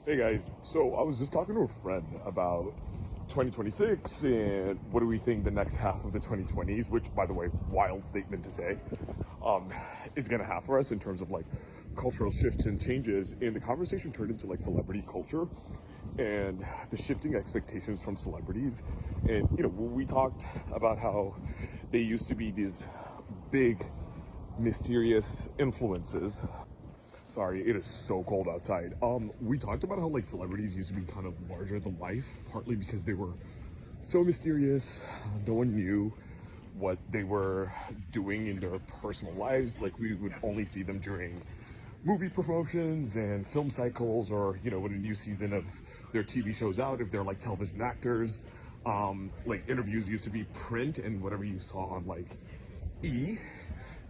Hey guys, so I was just talking to a friend about 2026 and what do we think the next half of the 2020s, which by the way, wild statement to say, is gonna have for us in terms of like cultural shifts and changes. And the conversation turned into like celebrity culture and the shifting expectations from celebrities. And we talked about how they used to be these big, mysterious influences. Sorry, it is so cold outside. We talked about how like celebrities used to be kind of larger than life, partly because they were so mysterious. No one knew what they were doing in their personal lives. Like we would only see them during movie promotions and film cycles, or when a new season of their TV shows out, if they're like television actors. Like interviews used to be print and whatever you saw on like E.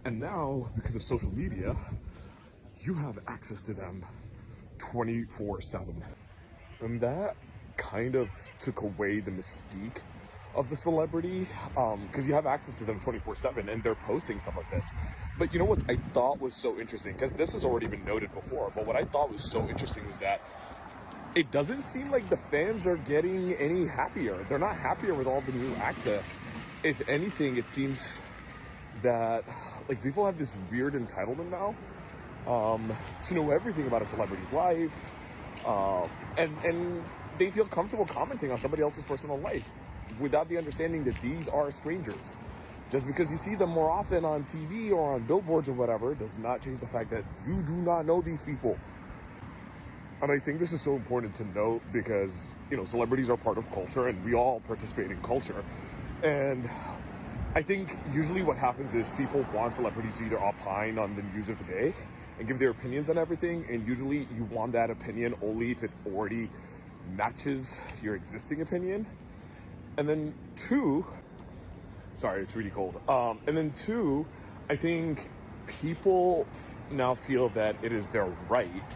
And now, because of social media, you have access to them 24/7. And that kind of took away the mystique of the celebrity, because you have access to them 24/7 and they're posting some of this. But you know what I thought was so interesting, because this has already been noted before, but what I thought was so interesting was that it doesn't seem like the fans are getting any happier. They're not happier with all the new access. If anything, it seems that like people have this weird entitlement now, to know everything about a celebrity's life, and they feel comfortable commenting on somebody else's personal life without the understanding that these are strangers. Just because you see them more often on TV or on billboards or whatever does not change the fact that you do not know these people. And I think this is so important to note because, celebrities are part of culture and we all participate in culture. And I think usually what happens is people want celebrities to either opine on the news of the day and give their opinions on everything. And usually you want that opinion only if it already matches your existing opinion. And then two, sorry, it's really cold. And then two, I think people now feel that it is their right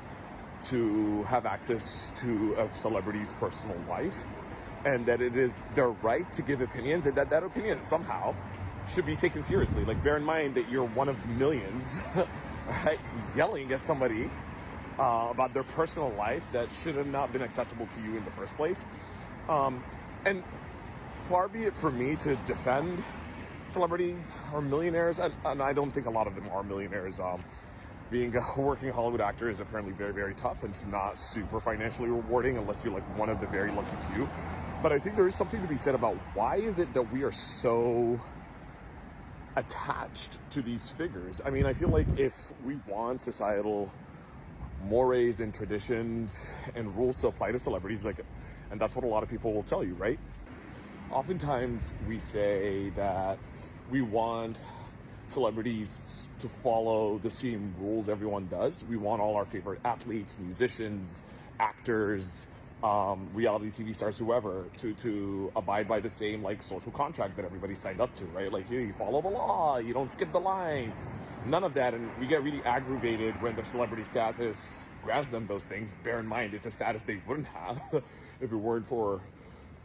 to have access to a celebrity's personal life, and that it is their right to give opinions, and that opinion somehow should be taken seriously. Like, bear in mind that you're one of millions, right, yelling at somebody about their personal life that should have not been accessible to you in the first place. And far be it for me to defend celebrities or millionaires, and I don't think a lot of them are millionaires. Being a working Hollywood actor is apparently very, very tough, and it's not super financially rewarding unless you're like one of the very lucky few. But I think there is something to be said about why is it that we are so attached to these figures. I mean, I feel like if we want societal mores and traditions and rules to apply to celebrities, and that's what a lot of people will tell you, right? Oftentimes we say that we want celebrities to follow the same rules everyone does. We want all our favorite athletes, musicians, actors, reality TV stars, whoever, to abide by the same like social contract that everybody signed up to, right? Like, you follow the law, you don't skip the line, none of that. And we get really aggravated when their celebrity status grants them those things. Bear in mind, it's a status they wouldn't have if it weren't for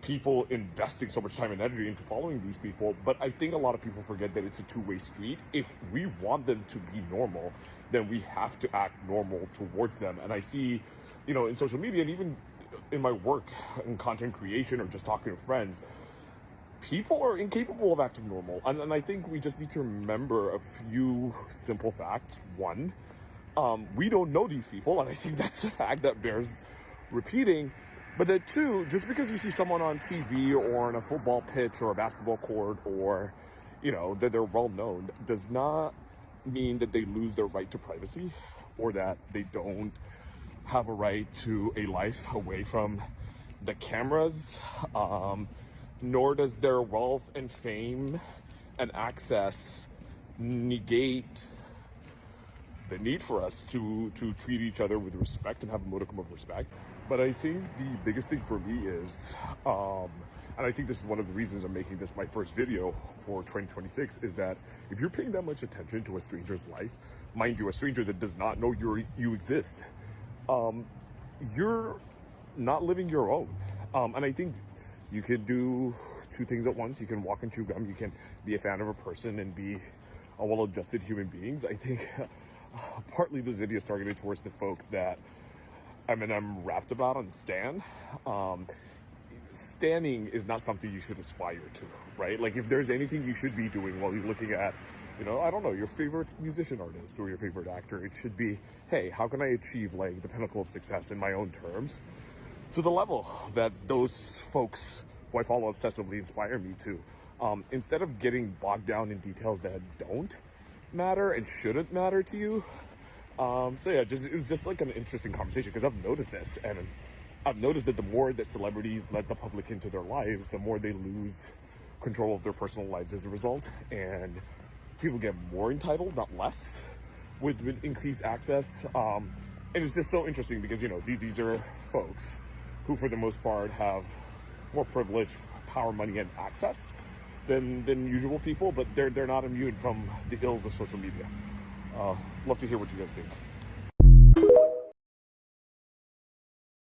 people investing so much time and energy into following these people. But I think a lot of people forget that it's a two-way street. If we want them to be normal, then we have to act normal towards them. And I see, in social media and even in my work in content creation or just talking to friends, people are incapable of acting normal. And I think we just need to remember a few simple facts. One, we don't know these people, and I think that's a fact that bears repeating. But then two, just because you see someone on TV or on a football pitch or a basketball court, or, that they're well known, does not mean that they lose their right to privacy or that they don't have a right to a life away from the cameras, nor does their wealth and fame and access negate the need for us to treat each other with respect and have a modicum of respect. But I think the biggest thing for me is, and I think this is one of the reasons I'm making this my first video for 2026, is that if you're paying that much attention to a stranger's life, mind you, a stranger that does not know you exist, you're not living your own. And I think you could do two things at once. You can walk and chew gum. You can be a fan of a person and be a well-adjusted human beings. I think partly this video is targeted towards the folks that Eminem rapped about on Stan. Standing is not something you should aspire to, right? Like, if there's anything you should be doing while you're looking at, I don't know, your favorite musician artist or your favorite actor, it should be, hey, how can I achieve like the pinnacle of success in my own terms to the level that those folks who I follow obsessively inspire me to, instead of getting bogged down in details that don't matter and shouldn't matter to you. So yeah, it was just like an interesting conversation, because I've noticed this, and I've noticed that the more that celebrities let the public into their lives, the more they lose control of their personal lives as a result, and people get more entitled, not less, with increased access. And it's just so interesting because, these are folks who, for the most part, have more privilege, power, money, and access than usual people, but they're not immune from the ills of social media. Love to hear what you guys think.